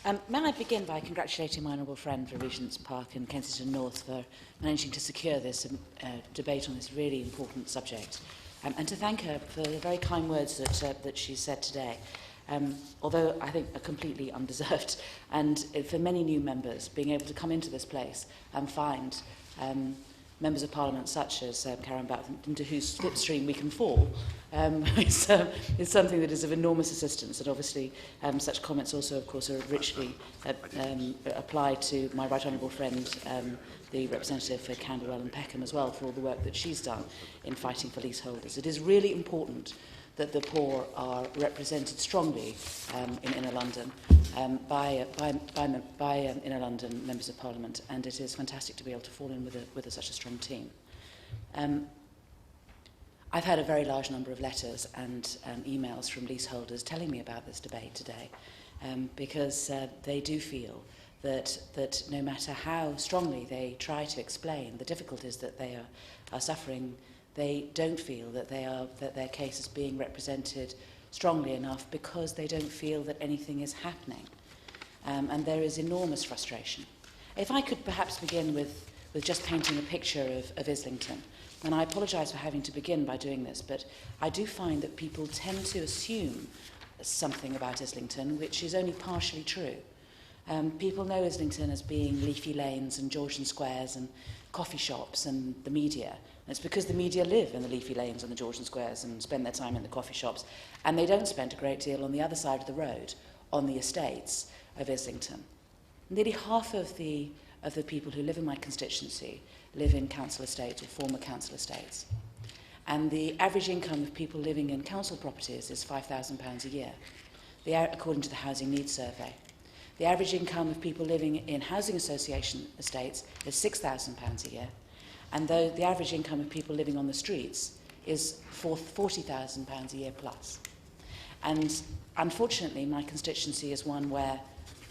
May I begin by congratulating my honourable friend for Regent's Park and Kensington North for managing to secure this debate on this really important subject, and to thank her for the very kind words that she said today, although I think are completely undeserved, and for many new members being able to come into this place and find members of Parliament such as Karen Bath, into whose slipstream we can fall, is something that is of enormous assistance. And obviously, such comments also, of course, are richly applied to my right honourable friend, the representative for Camberwell and Peckham as well, for all the work that she's done in fighting for leaseholders. It is really important that the poor are represented strongly in Inner London by Inner London members of Parliament, and it is fantastic to be able to fall in with such a strong team. I've had a very large number of letters and emails from leaseholders telling me about this debate today, because they do feel that no matter how strongly they try to explain the difficulties that they are suffering, they don't feel that their case is being represented strongly enough, because they don't feel that anything is happening. And there is enormous frustration. If I could perhaps begin with just painting a picture of Islington, and I apologise for having to begin by doing this, but I do find that people tend to assume something about Islington which is only partially true. People know Islington as being leafy lanes and Georgian squares and coffee shops and the media. And it's because the media live in the leafy lanes and the Georgian squares and spend their time in the coffee shops, and they don't spend a great deal on the other side of the road, on the estates of Islington. Nearly half of the people who live in my constituency live in council estates or former council estates. And the average income of people living in council properties is £5,000 a year, according to the Housing Needs Survey. The average income of people living in housing association estates is £6,000 a year, and though the average income of people living on the streets is £40,000 a year plus. And unfortunately, my constituency is one where,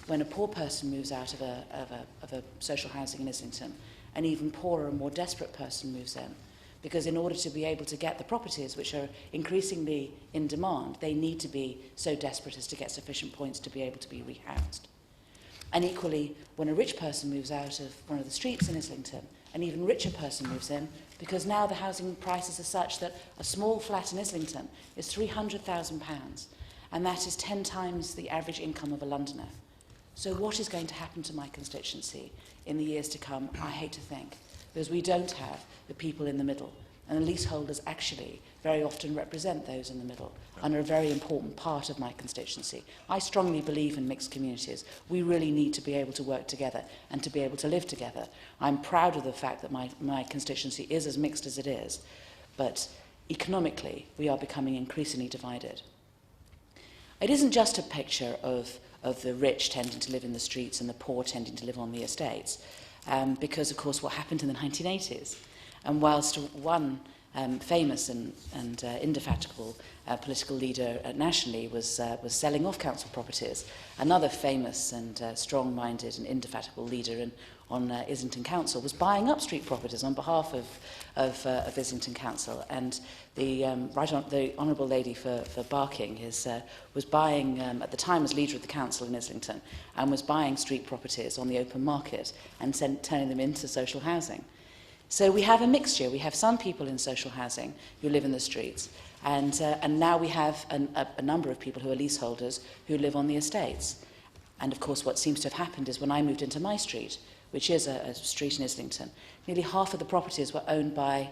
when a poor person moves out of a social housing in Islington, an even poorer and more desperate person moves in, because in order to be able to get the properties which are increasingly in demand, they need to be so desperate as to get sufficient points to be able to be rehoused. And equally, when a rich person moves out of one of the streets in Islington, an even richer person moves in, because now the housing prices are such that a small flat in Islington is £300,000, and that is 10 times the average income of a Londoner. So what is going to happen to my constituency in the years to come? I hate to think, because we don't have the people in the middle, and the leaseholders actually very often represent those in the middle and are a very important part of my constituency. I strongly believe in mixed communities. We really need to be able to work together and to be able to live together. I'm proud of the fact that my constituency is as mixed as it is, but economically we are becoming increasingly divided. It isn't just a picture of the rich tending to live in the streets and the poor tending to live on the estates, because of course what happened in the 1980s, and whilst one famous and indefatigable political leader nationally was selling off council properties, another famous and strong-minded and indefatigable leader on Islington Council was buying up street properties on behalf of Islington Council. And the Honourable Lady for Barking was buying, at the time as leader of the council in Islington, and was buying street properties on the open market and turning them into social housing. So we have a mixture. We have some people in social housing who live in the streets, and now we have a number of people who are leaseholders who live on the estates. And of course what seems to have happened is when I moved into my street, which is a street in Islington, nearly half of the properties were owned by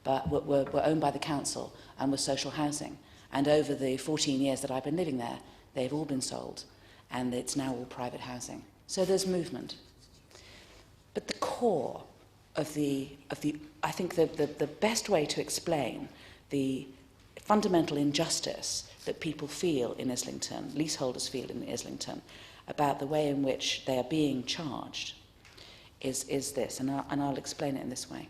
the council and were social housing. And over the 14 years that I've been living there, they've all been sold, and it's now all private housing. So there's movement. But the core of I think the best way to explain the fundamental injustice that people feel in Islington, leaseholders feel in Islington, about the way in which they are being charged is this, and I'll explain it in this way.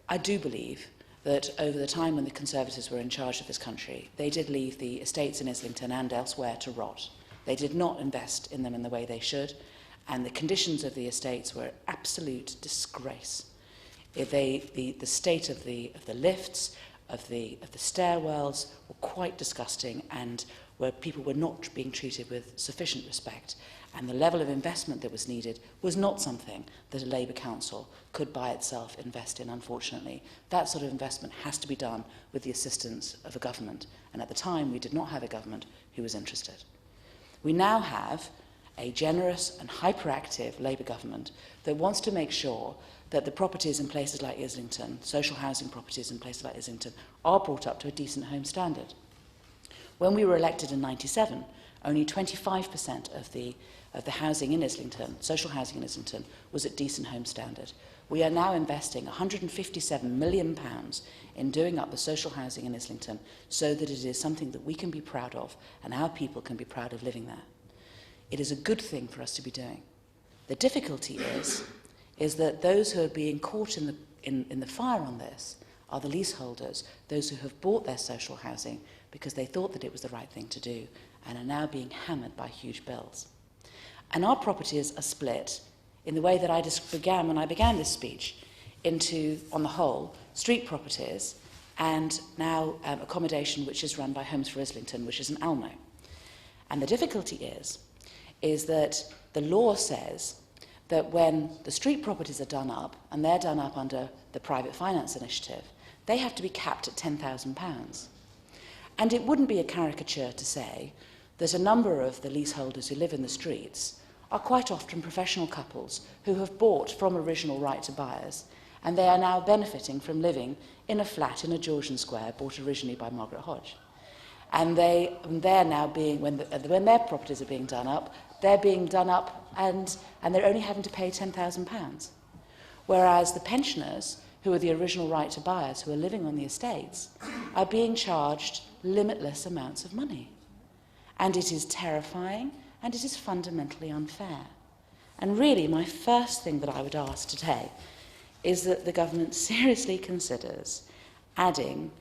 I do believe that over the time when the Conservatives were in charge of this country, they did leave the estates in Islington and elsewhere to rot. They did not invest in them in the way they should, and the conditions of the estates were absolute disgrace. The state of the lifts, of the stairwells were quite disgusting and where people were not being treated with sufficient respect, and the level of investment that was needed was not something that a Labour council could by itself invest in, unfortunately. That sort of investment has to be done with the assistance of a government, and at the time we did not have a government who was interested. We now have a generous and hyperactive Labour government that wants to make sure that the properties in places like Islington, social housing properties in places like Islington, are brought up to a decent home standard. When we were elected in '97, only 25% of the housing in Islington, social housing in Islington, was at decent home standard. We are now investing £157 million in doing up the social housing in Islington so that it is something that we can be proud of and our people can be proud of living there. It is a good thing for us to be doing. The difficulty is that those who are being caught in the fire on this are the leaseholders, those who have bought their social housing because they thought that it was the right thing to do and are now being hammered by huge bills. And our properties are split in the way that I began when I began this speech into, on the whole, street properties and now accommodation which is run by Homes for Islington, which is an ALMO. And the difficulty is that the law says that when the street properties are done up, and they're done up under the Private Finance Initiative, they have to be capped at £10,000. And it wouldn't be a caricature to say that a number of the leaseholders who live in the streets are quite often professional couples who have bought from original right to buyers, and they are now benefiting from living in a flat in a Georgian Square bought originally by Margaret Hodge. And they're now being, when their properties are being done up, they're being done up and they're only having to pay £10,000. Whereas the pensioners, who are the original right to buyers, who are living on the estates, are being charged limitless amounts of money. And it is terrifying and it is fundamentally unfair. And really, my first thing that I would ask today is that the government seriously considers adding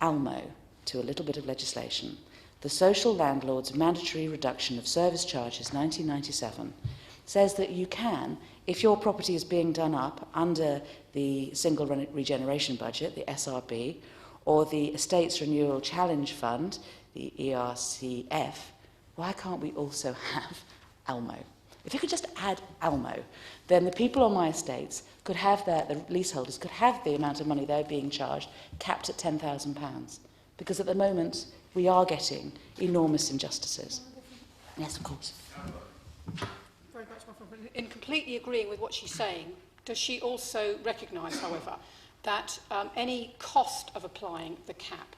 ALMO to a little bit of legislation. The Social Landlord's Mandatory Reduction of Service Charges 1997 says that you can, if your property is being done up under the Single Regeneration Budget, the SRB, or the Estates Renewal Challenge Fund, the ERCF, why can't we also have ALMO? If you could just add ALMO, then the people on my estates could have the leaseholders could have the amount of money they're being charged capped at £10,000. Because at the moment, we are getting enormous injustices. Yes, of course. Very much, in completely agreeing with what she's saying, does she also recognise, however, that any cost of applying the cap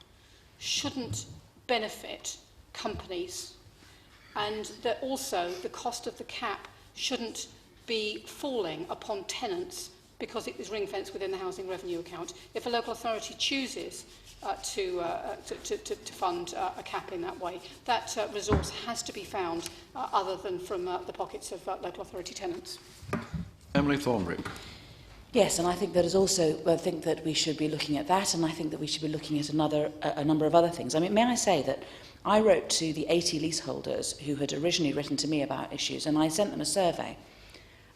shouldn't benefit companies, and that also the cost of the cap shouldn't be falling upon tenants because it is ring-fenced within the housing revenue account? If a local authority chooses to fund a cap in that way, that resource has to be found other than from the pockets of local authority tenants. Emily Thornberry. Yes, and I think that is also, I think that we should be looking at that, and I think that we should be looking at a number of other things. I mean, may I say that I wrote to the 80 leaseholders who had originally written to me about issues, and I sent them a survey.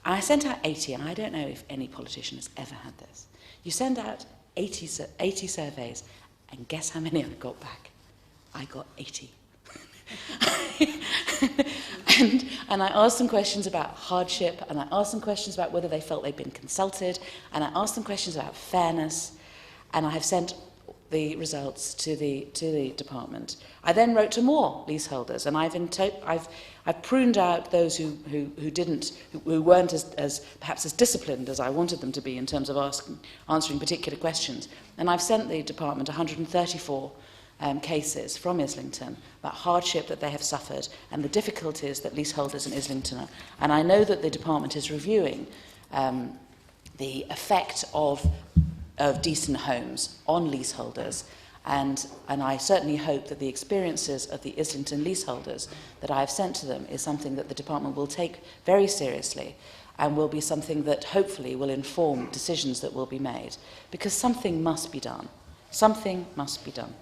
I sent out 80, and I don't know if any politician has ever had this. You send out 80 surveys, and guess how many I got back? I got 80. and I asked them questions about hardship, and I asked them questions about whether they felt they'd been consulted, and I asked them questions about fairness, and I have sent the results to the department. I then wrote to more leaseholders, and I've pruned out those who weren't as perhaps as disciplined as I wanted them to be in terms of answering particular questions. And I've sent the department 134 cases from Islington about hardship that they have suffered and the difficulties that leaseholders in Islington are. And I know that the department is reviewing the effect of decent homes on leaseholders, and I certainly hope that the experiences of the Islington leaseholders that I have sent to them is something that the department will take very seriously and will be something that hopefully will inform decisions that will be made, because something must be done. Something must be done.